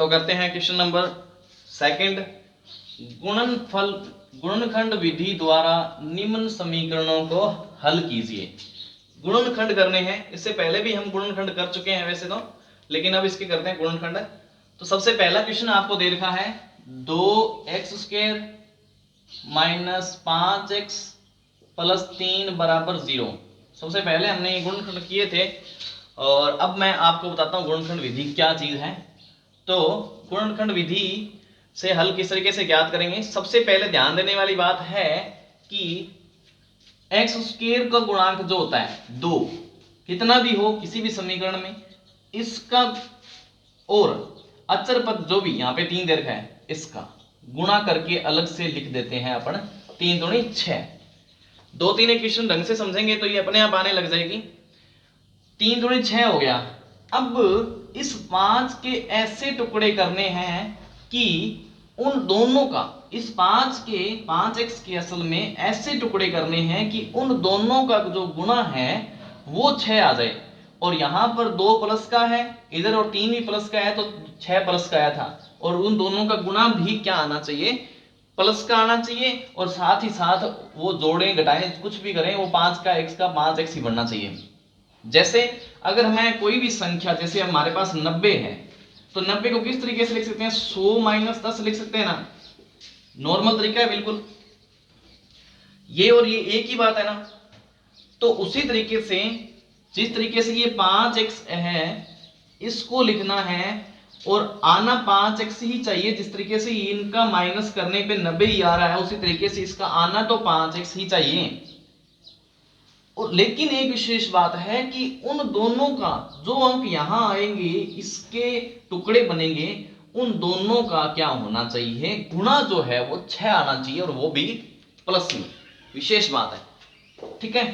तो करते हैं क्वेश्चन नंबर सेकंड। गुणनखंड विधि द्वारा निम्न समीकरणों को हल कीजिए। गुणनखंड करने हैं, इससे पहले भी हम गुणनखंड कर चुके हैं वैसे तो, लेकिन अब इसके करते हैं गुणनखंड। तो सबसे पहला क्वेश्चन आपको दे रखा है 2x² माइनस 5x प्लस 3 बराबर 0। सबसे पहले हमने ये गुणनखंड किए थे और अब मैं आपको बताता हूँ गुणनखंड विधि क्या चीज है। तो गुणनखंड विधि से हल किस तरीके से ज्ञात करेंगे। सबसे पहले ध्यान देने वाली बात है कि x² का गुणांक जो होता है 2, कितना भी हो किसी भी समीकरण में, इसका और अचर पद जो भी यहाँ पे 3 दे रखा है इसका गुणा करके अलग से लिख देते हैं अपन 3 दूनी 6। 2-3 इक्वेशन ढंग से समझेंगे तो ये अपने आप आने लग जाएगी। 3 दूनी 6 हो गया। अब इस 5 के ऐसे टुकड़े करने हैं कि उन दोनों का, इस 5x के असल में ऐसे टुकड़े करने हैं कि उन दोनों का जो गुणा है वो 6 आ जाए। और यहां पर 2 प्लस का है इधर और 3 भी प्लस का है तो 6 प्लस का आया था, और उन दोनों का गुणा भी क्या आना चाहिए, प्लस का आना चाहिए। और साथ ही साथ वो जोड़ें घटाएं कुछ भी करें वो 5 का x का 5x ही बनना चाहिए। जैसे अगर मैं कोई भी संख्या, जैसे हमारे पास 90 है तो 90 को किस तरीके से लिख सकते हैं, 100 माइनस 10 लिख सकते हैं ना, नॉर्मल तरीका है बिल्कुल, ये और ये एक ही बात है ना। तो उसी तरीके से जिस तरीके से ये 5x है इसको लिखना है और आना 5x ही चाहिए, जिस तरीके से इनका माइनस करने पे 90 ही आ रहा है उसी तरीके से इसका आना तो 5x ही चाहिए। और लेकिन एक विशेष बात है कि उन दोनों का जो अंक यहां आएंगे इसके टुकड़े बनेंगे, उन दोनों का क्या होना चाहिए, गुणा जो है वो 6 आना चाहिए और वो भी प्लस में। विशेष बात है, ठीक है।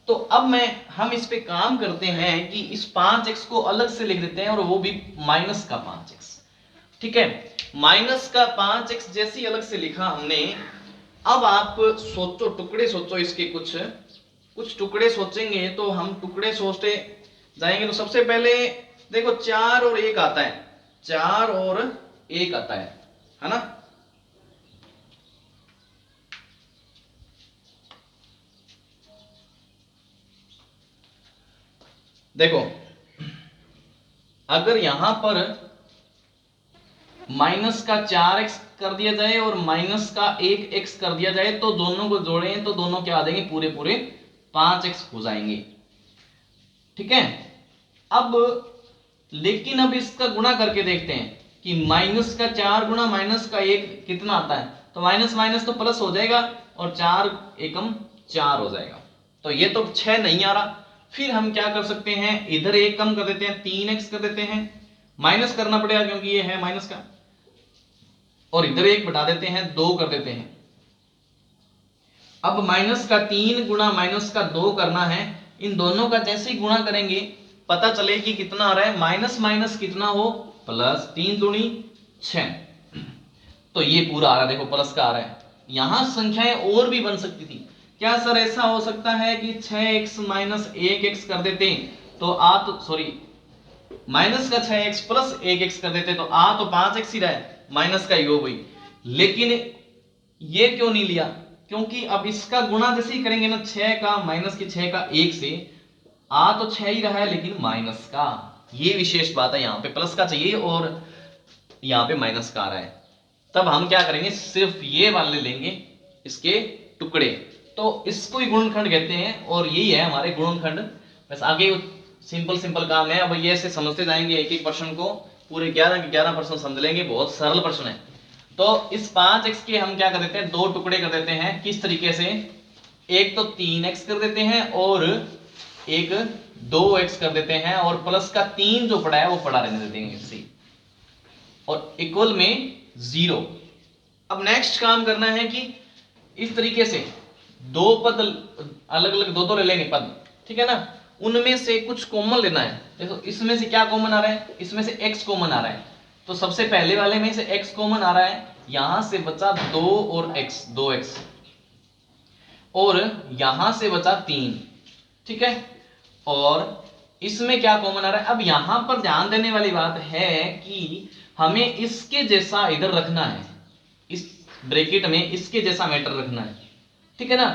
तो अब हम इस पे काम करते हैं कि इस 5x को अलग से लिख देते हैं और वो भी माइनस का 5x, ठीक है। माइनस का 5x जैसे ही अलग से लिखा हमने, अब आप सोचो, टुकड़े सोचो, इसके कुछ टुकड़े सोचेंगे तो हम टुकड़े सोचते जाएंगे। तो सबसे पहले देखो 4 और 1 आता है, 4 और 1 आता है ना। देखो अगर यहां पर माइनस का 4x कर दिया जाए और माइनस का 1x कर दिया जाए तो दोनों को जोड़ें तो दोनों क्या आ जाएंगे, पूरे पूरे 5x हो जाएंगे, ठीक है। अब लेकिन अब इसका गुणा करके देखते हैं कि माइनस का 4 गुणा माइनस का 1 कितना आता है, तो माइनस माइनस तो प्लस हो जाएगा और 4 एकम 4 हो जाएगा। तो ये तो 6 नहीं आ रहा, फिर हम क्या कर सकते हैं, इधर 1 कम कर देते हैं, 3x कर देते हैं, माइनस करना पड़ेगा क्योंकि ये है माइनस का, और इधर 1 बटा देते हैं, 2 कर देते हैं। अब माइनस का 3 गुणा माइनस का 2 करना है, इन दोनों का जैसे ही गुणा करेंगे पता चले कि कितना आ रहा है, माइनस माइनस कितना हो प्लस, 3 दूनी 6, तो ये पूरा आ रहा है, देखो प्लस का आ रहा है। यहां संख्याएं और भी बन सकती थी, क्या सर ऐसा हो सकता है कि 6x माइनस 1x कर देते तो माइनस का 6x प्लस 1x कर देते तो आ तो 5x ही रहा है, माइनस का योग हुई। लेकिन ये क्यों नहीं लिया, क्योंकि अब इसका गुणा जैसे ही करेंगे ना 6 का माइनस के 6 का 1 से, आ तो 6 ही रहा है लेकिन माइनस का, ये विशेष बात है, यहाँ पे प्लस का चाहिए और यहाँ पे माइनस का आ रहा है। तब हम क्या करेंगे, सिर्फ ये वाले लेंगे इसके टुकड़े, तो इसको ही गुणनखंड कहते हैं और यही है हमारे गुणनखंड। बस आगे सिंपल काम है, अब ये ऐसे समझते जाएंगे एक एक प्रश्न को, पूरे 11 के 11 प्रश्न समझ लेंगे, बहुत सरल प्रश्न है। तो इस 5x के हम क्या कर देते हैं, 2 टुकड़े कर देते हैं, किस तरीके से, एक तो 3x कर देते हैं और एक 2x कर देते हैं, और प्लस का 3 जो पड़ा है वो पड़ा रहने देते हैं इसी, और इक्वल में 0। अब नेक्स्ट काम करना है कि इस तरीके से 2 पद अलग अलग 2 ले लेंगे पद, ठीक है ना, उनमें से कुछ कॉमन लेना है। देखो इसमें से क्या कॉमन आ रहा है, इसमें से x कॉमन आ रहा है, तो सबसे पहले वाले में से x कॉमन आ रहा है, यहां से बचा 2 और x, 2x, और यहां से बचा 3, ठीक है। और इसमें क्या कॉमन आ रहा है, अब यहां पर ध्यान देने वाली बात है कि हमें इसके जैसा इधर रखना है, इस ब्रैकेट में इसके जैसा मैटर रखना है, ठीक है ना।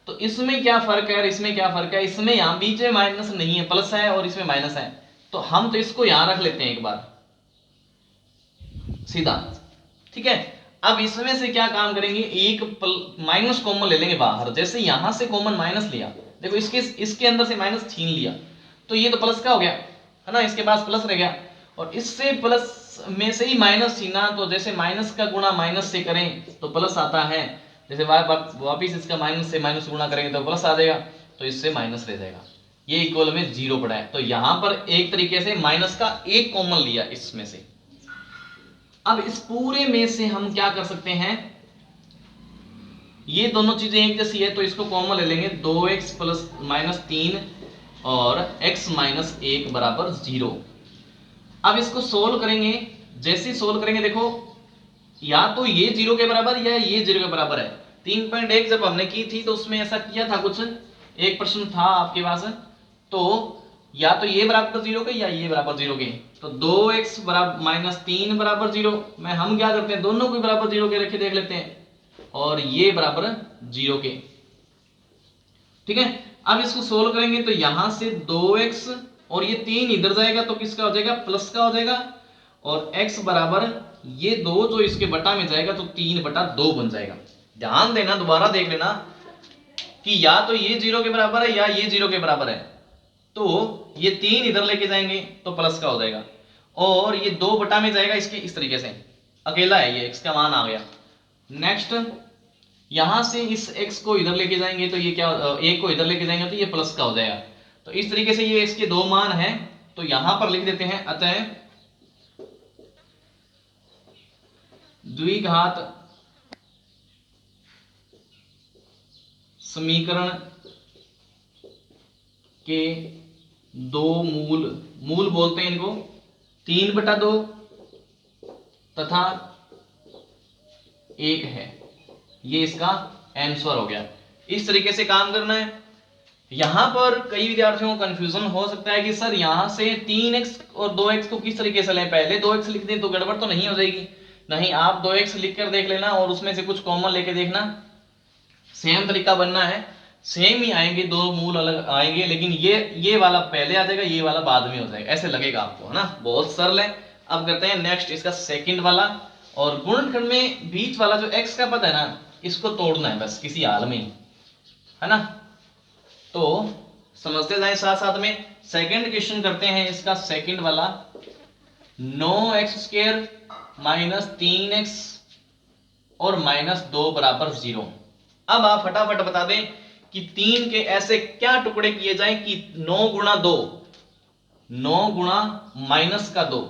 तो इसमें क्या फर्क है और इसमें क्या फर्क है, इसमें यहां बीच में माइनस नहीं है, प्लस है, और इसमें माइनस है, तो हम तो इसको यहां रख लेते हैं एक बार सीधा, ठीक है। अब इसमें से क्या काम करेंगे, एक माइनस कॉमन ले लेंगे बाहर, जैसे यहां से कॉमन माइनस लिया, देखो इसके अंदर से माइनस छीन लिया, तो ये तो प्लस का हो गया है ना, इसके पास प्लस रह गया, और इससे प्लस में से ही माइनस छीना, तो जैसे माइनस का गुणा माइनस से करें तो प्लस आता है, जैसे वापिस इसका माइनस से माइनस गुणा करेंगे तो प्लस आ जाएगा, तो इससे माइनस रह जाएगा, ये इक्वल में जीरो पड़ा है। तो यहां पर एक तरीके से माइनस का एक कॉमन लिया इसमें से। अब इस पूरे में से हम क्या कर सकते हैं, ये दोनों चीजें एक जैसी है तो इसको कॉमन ले लेंगे, 2x प्लस माइनस 3 और x माइनस 1 बराबर 0। अब इसको सोल्व करेंगे, जैसे सोल्व करेंगे देखो, या तो ये 0 के बराबर या ये 0 के बराबर है। 3.1 जब हमने की थी तो उसमें ऐसा किया था, कुछ एक प्रश्न था आपके पास, तो या तो ये बराबर 0 के या ये बराबर 0 के, तो 2x बराबर माइनस 3 बराबर 0 में हम क्या करते हैं, दोनों को बराबर 0 के रखे देख लेते हैं, और ये बराबर 0 के, ठीक है। अब इसको सोल्व करेंगे तो यहां से 2x और ये 3 इधर जाएगा तो किसका हो जाएगा, प्लस का हो जाएगा, और x बराबर ये 2 जो इसके बटा में जाएगा तो 3/2 बन जाएगा। ध्यान देना, दोबारा देख लेना कि या तो ये 0 के बराबर है या ये 0 के बराबर है, तो ये 3 इधर लेके जाएंगे तो प्लस का हो जाएगा, और ये 2 बटा में जाएगा इसके, इस तरीके से अकेला है, ये x का मान आ गया। नेक्स्ट यहां से इस x को इधर लेके जाएंगे तो ये क्या, a को इधर लेके जाएंगे तो ये प्लस का हो जाएगा। तो इस तरीके से ये इसके दो मान हैं, तो यहां पर लिख देते हैं, अतः द्विघात समीकरण के दो मूल बोलते हैं इनको, 3/2 तथा 1 है, ये इसका आंसर हो गया। इस तरीके से काम करना है। यहां पर कई विद्यार्थियों को कंफ्यूजन हो सकता है कि सर यहां से 3x और 2x को किस तरीके से लें, पहले 2x लिख दें तो गड़बड़ तो नहीं हो जाएगी। नहीं, आप 2x लिख कर देख लेना और उसमें से कुछ कॉमन लेके देखना, सेम तरीका बनना है, सेम ही आएंगे, दो मूल अलग आएंगे, लेकिन ये वाला पहले आ जाएगा, ये वाला बाद में हो जाएगा, ऐसे लगेगा आपको, है ना। बहुत सरल है। अब करते हैं नेक्स्ट इसका सेकंड वाला, और गुणनखंड में बीच वाला जो x का पद है ना, इसको तोड़ना है बस किसी हाल में, है ना। तो समझते जाएं साथ साथ में। सेकंड क्वेश्चन करते हैं इसका सेकंड वाला, 9x² माइनस 3x और माइनस 2 बराबर 0। अब आप फटाफट बता दें कि 3 के ऐसे क्या टुकड़े किए जाएं कि 9 गुणा 2, 9 गुणा माइनस का 2,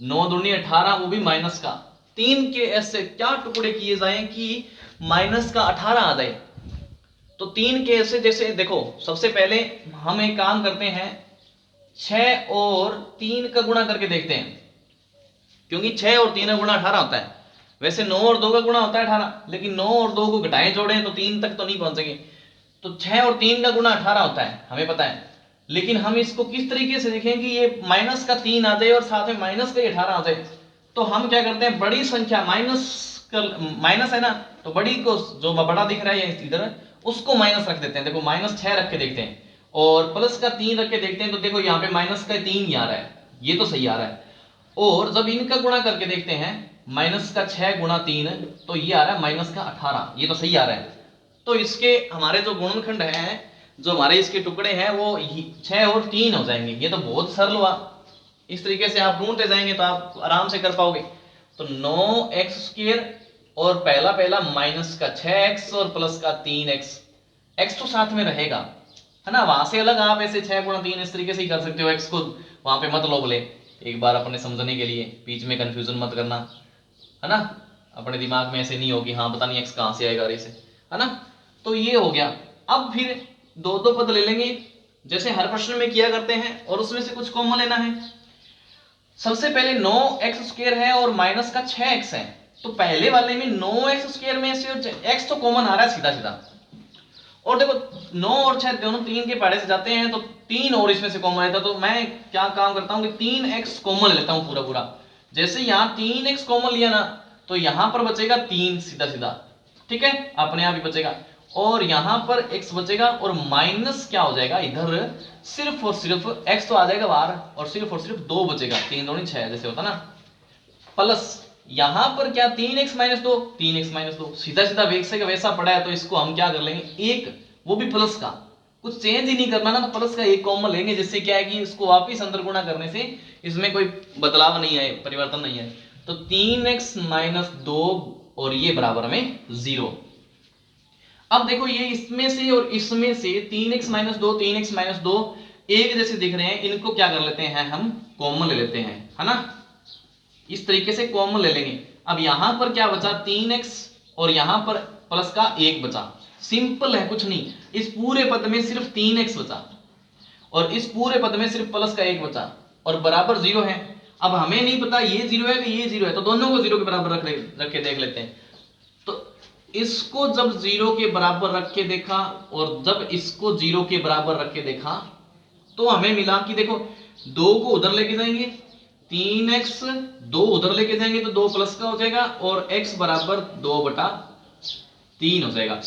9 दूनी 18, वो भी माइनस का। 3 के ऐसे क्या टुकड़े किए जाएं कि माइनस का 18 आ जाए। तो 3 के ऐसे, जैसे देखो, सबसे पहले हम एक काम करते हैं, 6 और 3 का गुणा करके देखते हैं, क्योंकि 6 और 3 का गुणा 18 होता है। वैसे 9 और 2 का गुणा होता है 18, लेकिन 9 और 2 को घटाएं जोड़ें तो 3 तक तो नहीं पहुंचेंगे। तो 6 और 3 का गुणा 18 होता है, हमें पता है, लेकिन हम इसको किस तरीके से देखें कि ये माइनस का 3 आ जाए और साथ में माइनस का 18 आ जाए। तो हम क्या करते हैं, बड़ी संख्या माइनस है ना, तो बड़ी को जो बड़ा दिख रहा है इधर, उसको माइनस रख देते हैं। देखो माइनस 6 रख के देखते हैं और प्लस का 3 रख के देखते हैं, तो देखो यहाँ पे माइनस का 3 ही आ रहा है, ये तो सही आ रहा है। और जब इनका गुणा करके देखते हैं, माइनस का 6 गुणा 3, तो ये आ रहा है माइनस का 18, ये तो सही आ रहा है। तो इसके हमारे जो गुणनखंड है, जो हमारे इसके टुकड़े हैं, वो 6 और 3 हो जाएंगे। ये तो बहुत सरल हुआ, इस तरीके से आप ढूंढते जाएंगे तो आप आराम से कर पाओगे। तो 9x² और पहला माइनस का 6x और प्लस का 3x, x तो साथ में रहेगा, है ना। वहां से अलग आप ऐसे 6 गुणा 3 इस तरीके से ही कर सकते हो, x को वहां पे मत लो बोले, एक बार अपने समझने के लिए, बीच में कंफ्यूजन मत करना, है ना। अपने दिमाग में ऐसे नहीं हो कि हाँ पता नहीं x कहां से आएगा ऐसे, है ना। तो ये हो गया। अब फिर दो पद ले लेंगे, जैसे हर प्रश्न में किया करते हैं, और उसमें से कुछ कॉमन लेना है। सबसे पहले 9x² है और माइनस का 6x है, तो पहले वाले में 9x² में से x तो कॉमन आ रहा है सीधा सीधा, और देखो 9 और 6 दोनों 3 के पहाड़े से जाते हैं, तो 3 और इसमें से कॉमन रहता है। तो मैं क्या काम करता हूं कि 3x कॉमन लेता हूं पूरा, जैसे यहाँ 3x कॉमन लिया ना तो यहाँ पर बचेगा 3 सीधा सीधा, ठीक है, अपने आप ही बचेगा, और यहाँ पर x बचेगा और माइनस क्या हो जाएगा इधर, सिर्फ और सिर्फ x तो आ जाएगा बाहर और सिर्फ 2 बचेगा, 3 दूनी 6 जैसे होता ना, प्लस यहाँ पर क्या 3x माइनस 2, 3x माइनस 2 सीधा सीधा वैसे का वैसा पड़ा है, तो इसको हम क्या कर लेंगे एक, वो भी प्लस का, कुछ चेंज ही नहीं करना ना, तो प्लस का एक कॉमन लेंगे, जिससे क्या है कि इसको वापिस अंदर गुणा करने से इसमें कोई बदलाव नहीं है, परिवर्तन नहीं है, तो 3x माइनस 2 और ये बराबर में 0। अब देखो ये इसमें से और इसमें से 3x माइनस 2 3x माइनस 2 एक जैसे दिख रहे हैं, इनको क्या कर लेते हैं हम कॉमन ले लेते हैं, है ना, इस तरीके से कॉमन ले लेंगे। अब यहां पर क्या बचा 3x और यहां पर प्लस का 1 बचा, सिंपल है कुछ नहीं, इस पूरे पद में सिर्फ 3x बचा और इस पूरे पद में सिर्फ प्लस का 1 बचा और बराबर 0 है। अब हमें नहीं पता ये 0 है कि ये 0 है, तो दोनों को 0 के बराबर रख के देख लेते हैं। तो इसको जब 0 के बराबर रख के देखा और जब इसको 0 के बराबर रख के देखा तो हमें मिला कि देखो 2 को उधर लेके जाएंगे, 3x 2 उधर लेके जाएंगे तो 2 प्लस का हो जाएगा और x बराबर 2/3 हो जाएगा।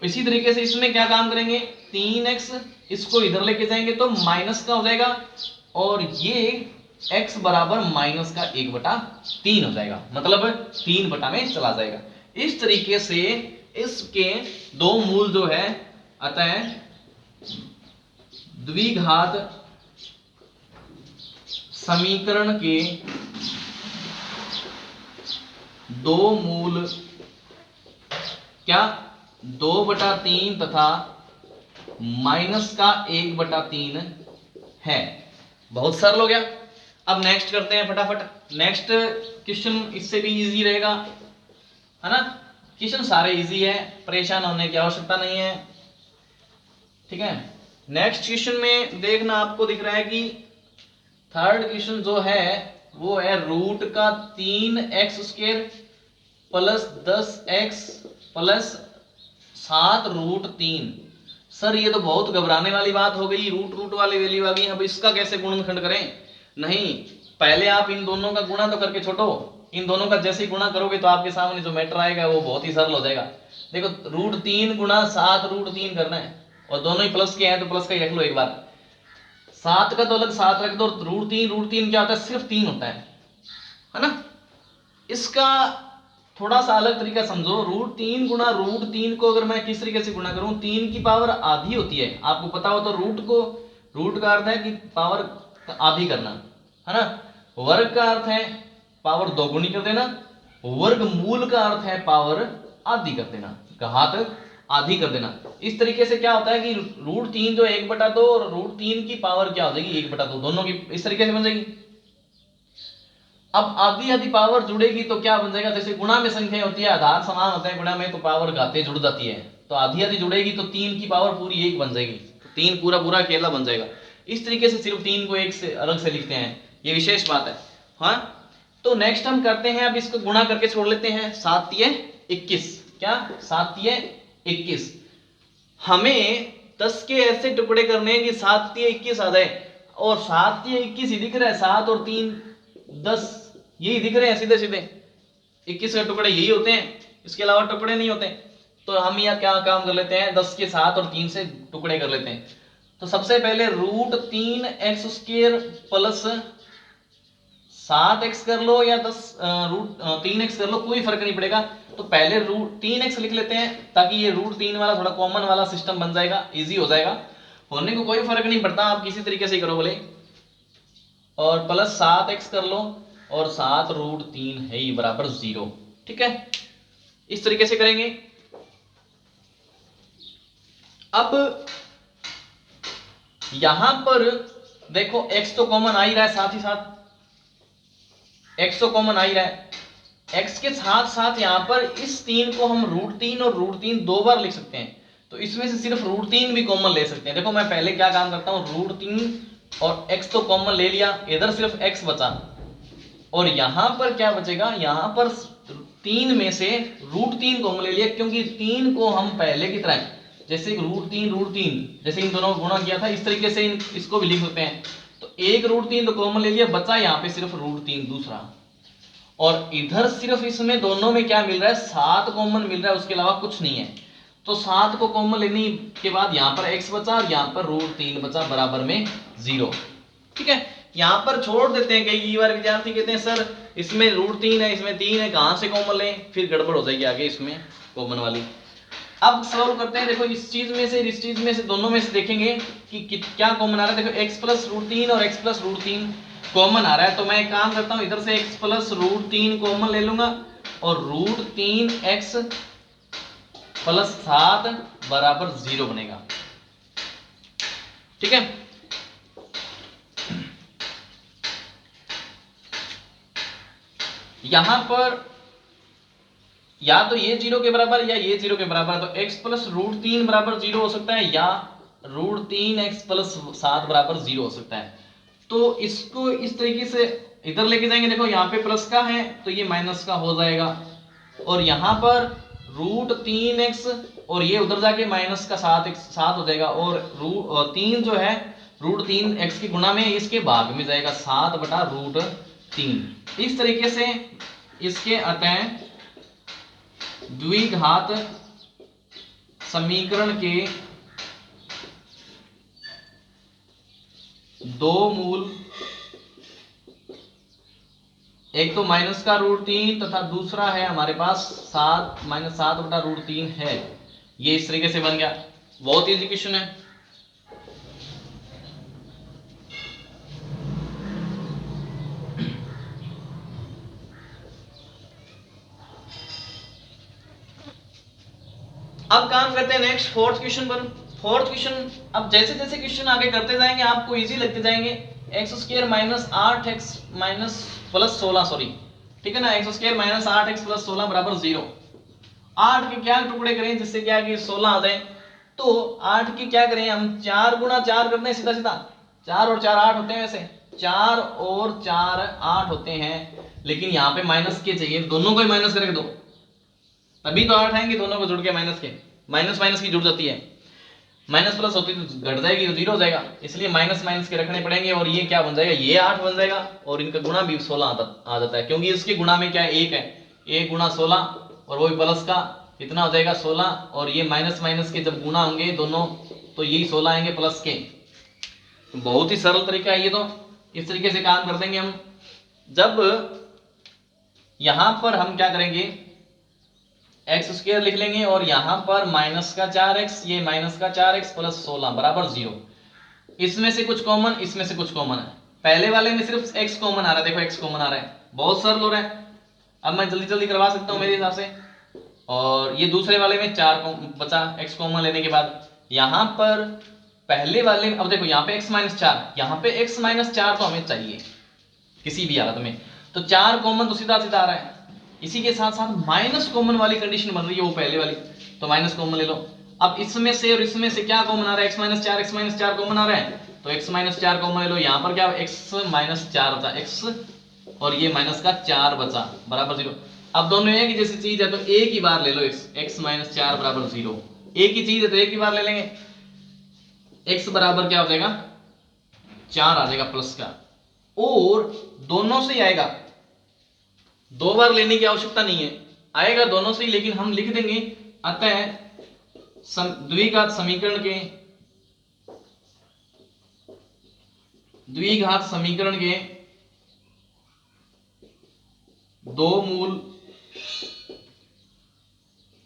इसी तरीके से इसमें क्या काम करेंगे, 3x इसको इधर लेके जाएंगे तो माइनस का हो जाएगा और ये x बराबर माइनस का 1/3 हो जाएगा, मतलब 3 बटा में चला जाएगा। इस तरीके से इसके दो मूल जो है अतः द्विघात समीकरण के दो मूल क्या 2/3 तथा माइनस का 1/3 है। बहुत सरल हो गया। अब नेक्स्ट करते हैं फटाफट। नेक्स्ट क्वेश्चन इससे भी इजी रहेगा, है ना, क्वेश्चन सारे इजी है, परेशान होने की आवश्यकता नहीं है, ठीक है। नेक्स्ट क्वेश्चन में देखना आपको दिख रहा है कि थर्ड क्वेश्चन जो है वो है रूट का 3x² plus 10x plus 7√3। Sir ये तो बहुत घबराने वाली बात हो गई, रूट वाली वैल्यू आ गई, अब इसका कैसे गुणनखंड करें। नहीं, पहले आप इन दोनों का गुणा तो करके छोड़ो, इन दोनों का जैसे ही गुणा करोगे तो आपके सामने जो मैटर आएगा वो बहुत ही सरल हो जाएगा। देखो √3 गुणा 7√3 करना है और दोनों ही प्लस के हैं तो प्लस का ही रख लो एक बार, 7 का तो अलग 7 रख दो, √3 क्या होता है, सिर्फ 3 होता है ना। इसका थोड़ा सा अलग तरीका समझो, √3 गुणा √3 को अगर मैं किस तरीके से गुणा करूं, 3 की पावर आधी होती है, आपको पता हो तो रूट का अर्थ है कि पावर आधी करना, है ना। वर्ग का अर्थ है पावर दोगुनी कर देना, वर्गमूल का अर्थ है पावर आधी कर देना, घात आधी कर देना। इस तरीके से क्या होता है कि √3 जो 1/2 और √3 की पावर क्या हो जाएगी 1/2, दोनों की इस तरीके से बन जाएगी। अब आधी आधी पावर जुड़ेगी तो क्या बन जाएगा, जैसे गुणा में संख्या होती है, आधार समान होता है गुणा में, तो पावर घाते जुड़ जाती है, तो आधी आधी जुड़ेगी तो 3 की पावर पूरी 1 बन जाएगी, तो 3 पूरा अकेला बन जाएगा। इस तरीके से सिर्फ 3 को 1 से अलग से लिखते हैं, ये विशेष बात है। हाँ, तो नेक्स्ट हम करते हैं, अब इसको गुणा करके छोड़ लेते हैं, 7×3=21, क्या 7×3=21। हमें 10 के ऐसे टुकड़े करने हैं कि 7×3=21 आ जाए, और 7×3=21 ही दिख रहा है, 7 और 3 10 यही दिख रहे हैं सीधे सीधे, 21 के टुकड़े यही होते हैं, इसके अलावा टुकड़े नहीं होते। तो हम यहाँ क्या काम कर लेते हैं, 10 के 7 और 3 से टुकड़े कर लेते हैं। तो सबसे पहले √3x² प्लस 7x कर लो या 3x कर लो, कोई फर्क नहीं पड़ेगा। तो पहले √3x लिख लेते हैं ताकि ये √3 वाला थोड़ा कॉमन वाला सिस्टम बन जाएगा, इजी हो जाएगा, होने को कोई फर्क नहीं पड़ता, आप किसी तरीके से करो बोले। और प्लस 7x कर लो और 7√3 है ये बराबर 0, ठीक है, इस तरीके से करेंगे। अब यहां पर देखो x तो कॉमन आ ही रहा है, साथ ही साथ x तो कॉमन आ ही रहा है, x के साथ साथ यहां पर इस 3 को हम √3 और √3 दो बार लिख सकते हैं, तो इसमें से सिर्फ √3 भी कॉमन ले सकते हैं। देखो मैं पहले क्या काम करता हूं, √3 और x तो कॉमन ले लिया, इधर सिर्फ x बचा, और यहां पर क्या बचेगा, यहां पर 3 में से √3 कॉमन ले लिया, क्योंकि 3 को हम पहले की तरह जैसे √3 जैसे इन दोनों को गुणा किया था, इस तरीके से इसको भी लिख सकते हैं। तो एक √3 तो कॉमन ले लिया, बचा यहाँ पे सिर्फ √3 दूसरा, और इधर सिर्फ इसमें दोनों में क्या मिल रहा है, 7 कॉमन मिल रहा है, उसके अलावा कुछ नहीं है। तो 7 को कॉमन लेने के बाद यहाँ पर x बचा और यहाँ पर √3 बचा बराबर में 0। ठीक है, यहाँ पर छोड़ देते हैं। कई बार विद्यार्थी कहते हैं सर इसमें √3 है, इसमें 3 है, कहाँ से कॉमन लें, फिर गड़बड़ हो जाएगी आगे इसमें कॉमन वाली। अब सॉल्व करते हैं। देखो इस चीज में से, इस चीज में से, दोनों में से देखेंगे कि क्या कॉमन आ रहा है। देखो x + √3 और x + √3 कॉमन आ रहा है, तो मैं एक काम करता हूं, इधर से x + √3 कॉमन ले लूंगा और √3x + 7 बराबर 0 बनेगा। ठीक है, यहां पर या तो ये 0 के बराबर या ये 0 के बराबर, तो x + √3 बराबर 0 हो सकता है या √3x + 7 बराबर 0 हो सकता है। तो इसको इस तरीके से इधर लेके जाएंगे। देखो यहाँ पे प्लस का है तो ये माइनस का हो जाएगा, और यहाँ पर √3x और ये उधर जाके माइनस का 7 हो जाएगा, और 3 जो है √3x की गुणा में इसके भाग में जाएगा 7/√3। इस तरीके से इसके अतः द्विघात समीकरण के दो मूल, एक तो माइनस का √3 तथा दूसरा है हमारे पास 7 - 7/√3 है। ये इस तरीके से बन गया। बहुत इजी क्वेश्चन है। अब काम करते हैं नेक्स्ट फोर्थ क्वेश्चन पर। फोर्थ क्वेश्चन, अब जैसे जैसे क्वेश्चन आगे करते जाएंगे आपको इजी लगते जाएंगे। x² - 8x + 16, सॉरी, ठीक है ना, x² - 8x + 16 बराबर 0। 8 के क्या टुकड़े करें जिससे क्या कि 16 आ जाए। तो 8 की क्या करें हम, 4 × 4 करते हैं सीधा सीधा। 4 और 4 8 होते हैं, वैसे 4 और 4 8 होते हैं, लेकिन यहाँ पे माइनस के चाहिए, दोनों को ही माइनस करके दो तभी तो 8 आएंगे, दोनों को जुड़ के माइनस के। माइनस माइनस की जुड़ जाती है, माइनस प्लस होती तो घट जाएगी तो 0 हो जाएगा, इसलिए माइनस माइनस के रखने पड़ेंगे। और ये क्या बन जाएगा, ये 8 बन जाएगा और इनका गुणा भी 16 आ जाता है, क्योंकि इसके गुणा में क्या है, 1 है, 1 × 16 और वो भी प्लस का, इतना हो जाएगा 16। और ये माइनस माइनस के जब गुणा होंगे दोनों तो यही 16 आएंगे प्लस के। बहुत ही सरल तरीका है ये तो। इस तरीके से काम कर देंगे हम। जब यहां पर हम क्या करेंगे, x² लिख लेंगे और यहां पर माइनस का 4x, ये माइनस का 4x + 16 बराबर 0। इसमें से कुछ कॉमन, इसमें से कुछ कॉमन है। पहले वाले में सिर्फ x कॉमन आ रहा है, देखो x कॉमन आ रहा है, बहुत सरल हो रहा है। अब मैं जल्दी जल्दी करवा सकता हूं मेरे हिसाब से। और ये दूसरे वाले में 4 बचा x कॉमन लेने के बाद। यहां पर पहले वाले में, अब देखो यहाँ पे x - 4, यहाँ पे x - 4 तो हमें चाहिए किसी भी हालत में, तो 4 कॉमन तो सीधा सीधा आ रहा है। इसी के साथ साथ माइनस कॉमन वाली कंडीशन बन रही है वो पहले वाली, तो माइनस कॉमन ले लो। अब इसमें से और इसमें से क्या कॉमन आ रहा है, x - 4, x - 4 कॉमन आ रहा है, तो x - 4 कॉमन ले लो। यहाँ पर क्या x - 4 बचा, x और ये माइनस का 4 बचा बराबर 0। अब दोनों एक ही जैसी चीज है तो एक ही बार ले लो, x - 4 बराबर 0। एक ही चीज है तो एक ही बार ले लेंगे। x बराबर क्या हो जाएगा, 4 आ जाएगा प्लस का, और दोनों से ही आएगा, 2 बार लेने की आवश्यकता नहीं है, आएगा दोनों से ही। लेकिन हम लिख देंगे अतः द्विघात समीकरण के दो मूल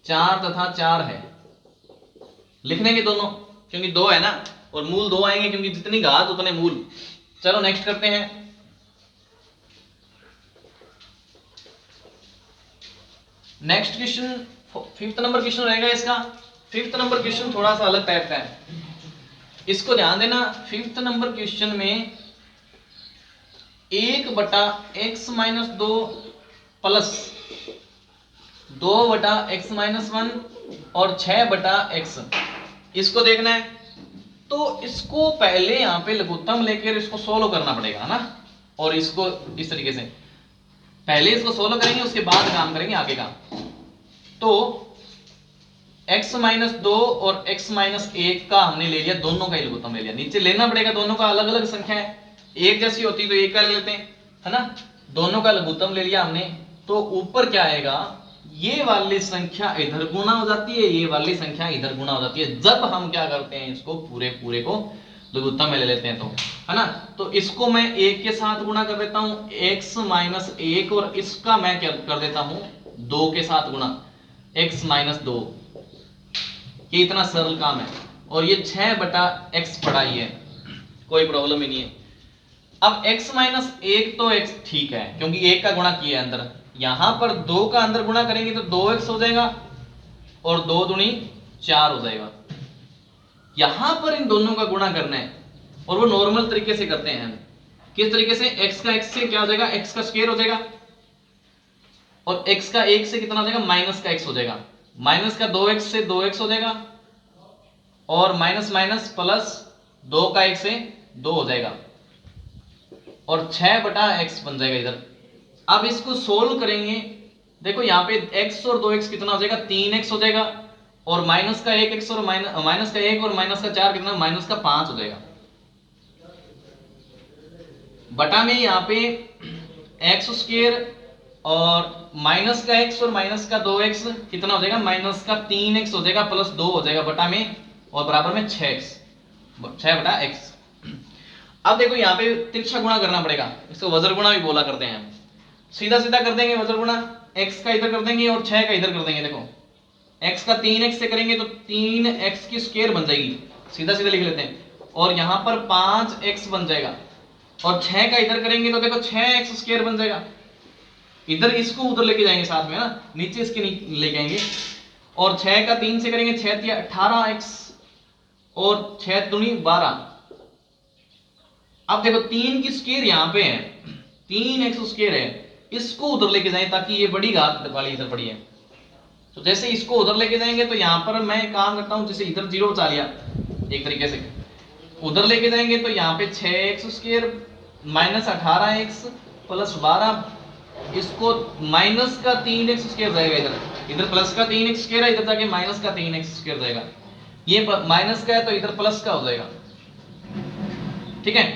4 तथा 4 है। लिख देंगे दोनों, क्योंकि 2 है ना, और मूल 2 आएंगे, क्योंकि जितनी घात उतने मूल। चलो नेक्स्ट करते हैं। Next question 5th number question रहेगा इसका। 5th नंबर क्वेश्चन थोड़ा सा अलग टाइप का है, इसको ध्यान देना। 5th नंबर क्वेश्चन में 1/x - 2 प्लस 2/x - 1 और 6/x, इसको देखना है। तो इसको पहले यहाँ पे लघुत्तम लेकर इसको सोल्व करना पड़ेगा ना, और इसको इस तरीके से पहले इसको सोल्व करेंगे, उसके बाद काम करेंगे आगे का। तो x - 2 और x - 1 का हमने ले लिया, दोनों का ही लघुत्तम ले लिया। नीचे लेना पड़ेगा, दोनों का अलग अलग संख्या है, एक जैसी होती तो एक का ले लेते हैं, है ना। दोनों का लघुत्तम ले लिया हमने, तो ऊपर क्या आएगा, ये वाली संख्या इधर गुना हो जाती है, ये वाली संख्या इधर गुना हो जाती है जब हम क्या करते हैं, इसको पूरे पूरे को लघुत्तम में ले लेते हैं, तो है ना। तो इसको मैं 1 के साथ गुणा कर देता हूं, x माइनस 1, और इसका मैं क्या कर देता हूं 2 के साथ गुणा, x माइनस 2। ये इतना सरल काम है, और ये 6 बटा x पड़ा ही है, कोई प्रॉब्लम ही नहीं है। अब x माइनस 1 तो x ठीक है, क्योंकि 1 का गुणा किया है अंदर, यहां पर 2 का अंदर गुणा करेंगे तो 2x हो जाएगा, और 2 दूनी 4 हो जाएगा। यहां पर इन दोनों का गुणा करना है, और वो नॉर्मल तरीके से करते हैं। किस तरीके से, x का x से क्या हो जाएगा, x का स्क्वायर हो जाएगा, और x का 1 से कितना हो जाएगा, माइनस का x हो जाएगा, माइनस का 2x से 2x हो जाएगा, और माइनस माइनस प्लस 2 का 1 से 2 हो जाएगा, और 6 बटा x बन जाएगा इधर। अब इसको सोल्व करेंगे, देखो यहाँ पे x और 2x कितना हो जाएगा, 3x हो जाएगा, और माइनस का 1x और माइनस का 1 और माइनस का 4 कितना, माइनस का 5 हो जाएगा। बटा में यहाँ पे एक्स स्क्वायर और माइनस का x और माइनस का 2x कितना हो जाएगा, माइनस का 3x हो जाएगा, प्लस 2 हो जाएगा बटा में, और बराबर में 6x, 6 बटा x। अब देखो यहाँ पे तिरछा गुणा करना पड़ेगा, इसको वज्र गुणा भी बोला करते हैं। सीधा सीधा कर देंगे वज्र गुणा, x का इधर कर देंगे और 6 का इधर कर देंगे। देखो x का 3x से करेंगे तो 3x की स्क्वायर बन जाएगी, सीधा सीधा लिख लेते हैं, और यहाँ पर 5x बन जाएगा, और 6 का इधर करेंगे तो देखो 6x स्क्वायर बन जाएगा। इधर इसको उधर लेके जाएंगे साथ में ना, नीचे इसके लेके आएंगे, और 6 का 3 से करेंगे 6 तिया 18x, और 6 दूनी 12। अब देखो 3 की स्क्वायर यहाँ पे है, 3x स्क्वायर है, इसको उधर लेके जाएं ताकि ये बड़ी घात वाली इधर पड़ी है। तो जैसे इसको उधर लेके जाएंगे तो यहाँ पर मैं काम करता हूँ, जैसे इधर 0 बचा लिया एक तरीके से, उधर लेके जाएंगे तो यहाँ पे 6x square minus 18x plus 12, इसको माइनस का 3x स्क्वायर जाएगा इधर, इधर प्लस का 3x स्क्वायर है, इधर जाके माइनस का 3x स्क्वायर जाएगा, ये माइनस का है तो इधर प्लस का हो जाएगा, ठीक है।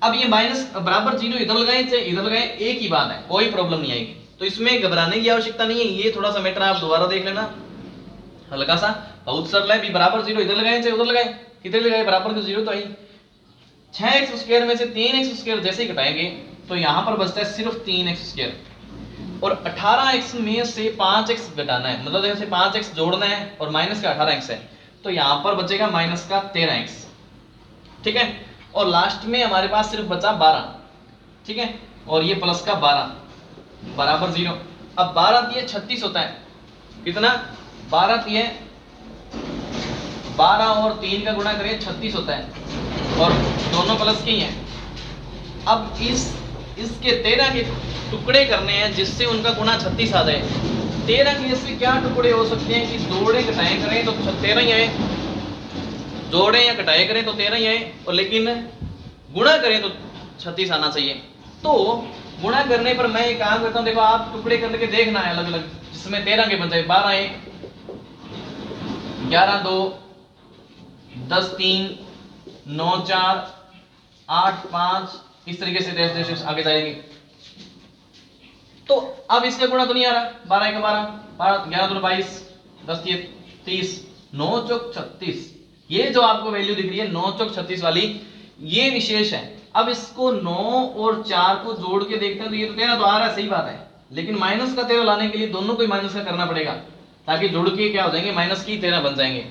अब ये माइनस बराबर 0 इधर लगाए चाहे इधर लगाए, एक ही बात है, कोई प्रॉब्लम नहीं आएगी, तो इसमें घबराने की आवश्यकता नहीं है। ये थोड़ा सा मैटर आप दोबारा देख लेना, हल्का सा, बहुत सरल है। बराबर 0 इधर लगाए चाहे उधर लगाए, किधर लगाए बराबर का 0 तो आई। 6x स्क्वायर में से 3x स्क्वायर जैसे ही घटाएंगे तो यहां पर बचता है सिर्फ 3x स्क्वायर, और 18x में से 5x घटाना है, मतलब जैसे 5x जोड़ना है और माइनस का 18x है, तो यहां पर बचेगा माइनस का 13x, ठीक है। और लास्ट में हमारे पास सिर्फ बचा 12, ठीक है, और ये प्लस का 12 बराबर 0। अब 12 दिए 36 होता है, कितना 12 दिए 12 और 3 का गुणा करें 36 होता है, और दोनों प्लस के ही हैं। अब इसके 13 के टुकड़े करने हैं जिससे उनका गुणा 36 आ जाए। 13 के इसके क्या टुकड़े हो सकते हैं कि जोड़े घटाए करें तो 13 ही आए, जोड़े या घटाए करें तो 13 ही आए, और लेकिन गुणा करें तो 36 आना चाहिए। तो गुणा करने पर मैं एक काम करता हूं, देखो आप टुकड़े करके देखना है अलग अलग, जिसमें 13 के बन जाए, 12 1 11 2 10 3 9 4 8 5, इस तरीके से जैसे जैसे आगे जाएगी। तो अब इसका गुणा तो नहीं आ रहा, 12 1 12 12 11 2 22 10 3 30 9 चौक 36, ये जो आपको वैल्यू दिख रही है 9 चौक 36 वाली, ये विशेष है। अब इसको 9 और 4 को जोड़ के देखते हैं तो ये तो 13 तो आ रहा है, सही बात है, लेकिन माइनस का 13 लाने के लिए दोनों को ही माइनस का करना पड़ेगा, ताकि जुड़ के क्या हो जाएंगे, माइनस की 13 बन जाएंगे।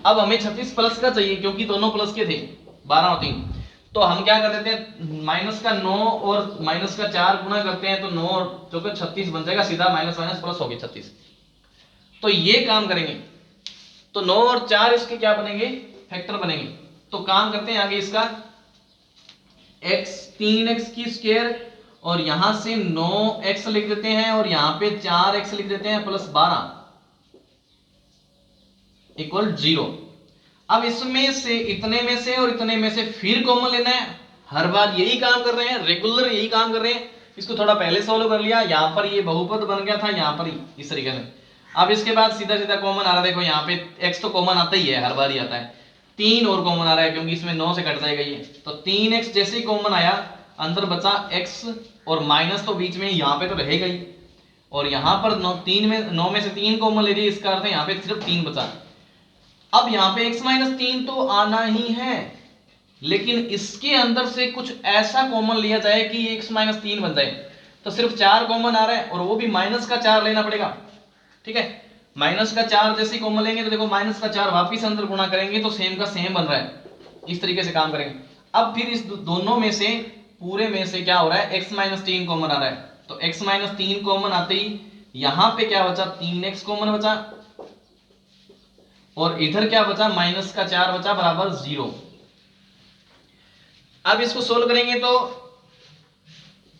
अब हमें 36 प्लस का चाहिए क्योंकि दोनों प्लस के थे, 12 और 3, तो हम क्या कर देते हैं, माइनस का 9 और माइनस का 4 गुणा करते हैं तो 9 और 4 36 बन जाएगा, सीधा माइनस माइनस प्लस हो गया 36। तो ये काम करेंगे तो 9 और 4 इसके क्या बनेंगे, फैक्टर बनेंगे। तो काम करते हैं आगे इसका, x 3x की स्क्वायर, और यहां से 9x लिख देते हैं, और यहां पे 4x लिख देते हैं, प्लस 12 इक्वल 0। अब इसमें से इतने में से और इतने में से फिर कॉमन लेना है, हर बार यही काम कर रहे हैं, रेगुलर यही काम कर रहे हैं। इसको थोड़ा पहले सॉल्व कर लिया, यहां पर ये बहुपद बन गया था, यहां पर इस तरीके से। अब इसके बाद सीधा सीधा कॉमन आ रहा है, देखो यहाँ पे x तो कॉमन आता ही है, हर बार ही आता है, 3 और कॉमन आ रहा है क्योंकि इसमें 9 से कट जाएगा ये, तो 3x जैसे ही कॉमन आया अंदर बचा x और माइनस तो बीच में यहाँ पे तो रहेगा ही, और यहाँ पर 9 में से 3 कॉमन ले लिए, इसका अर्थ है यहाँ पे सिर्फ 3 बचा। अब यहाँ पे x माइनस 3 तो आना ही है, लेकिन इसके अंदर से कुछ ऐसा कॉमन लिया जाए कि x माइनस 3 बन जाए। तो सिर्फ 4 कॉमन आ रहा है और वो भी माइनस का 4 लेना पड़ेगा। ठीक है, माइनस का 4 जैसे कॉमन लेंगे तो देखो माइनस का 4 वापिस अंदर गुणा करेंगे तो सेम का सेम बन रहा है। इस तरीके से काम करेंगे। अब फिर इस दोनों में से पूरे में से क्या हो रहा है, x माइनस 3 कॉमन आ रहा है, तो x माइनस 3 कॉमन आते ही यहां पे क्या बचा, 3x कॉमन बचा, और इधर क्या बचा, माइनस का 4 बचा बराबर 0। अब इसको सोल्व करेंगे तो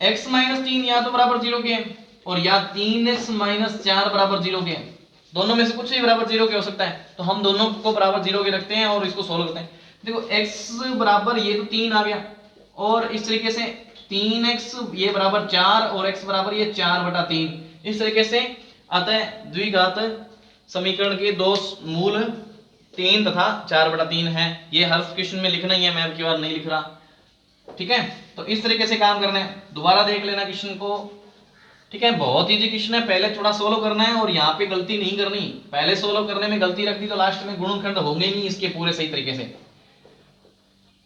x माइनस 3 या तो बराबर 0 के और या 3x माइनस 4 बराबर 0 के, दोनों में से कुछ ही बराबर 0 के हो सकता है। तो हम दोनों को बराबर 0 के रखते हैं और इसको सोल्व करते हैं। देखो x बराबर ये तो 3 आ गया, और इस तरीके से 3x ये बराबर 4 और x बराबर ये 4/3। इस तरीके से अतः द्विघात समीकरण के दो मूल 3 तथा 4/3 है। ये हर क्वेश्चन में लिखना ही है, मैं अब की बार नहीं लिख रहा। ठीक है, तो इस तरीके से काम करना है। दोबारा देख लेना क्वेश्चन को। ठीक है, बहुत इजी क्वेश्चन है, पहले थोड़ा सोल्व करना है और यहाँ पे गलती नहीं करनी। पहले सोल्व करने में गलती रख दी तो लास्ट में गुणनखंड होंगे नहीं इसके पूरे सही तरीके से।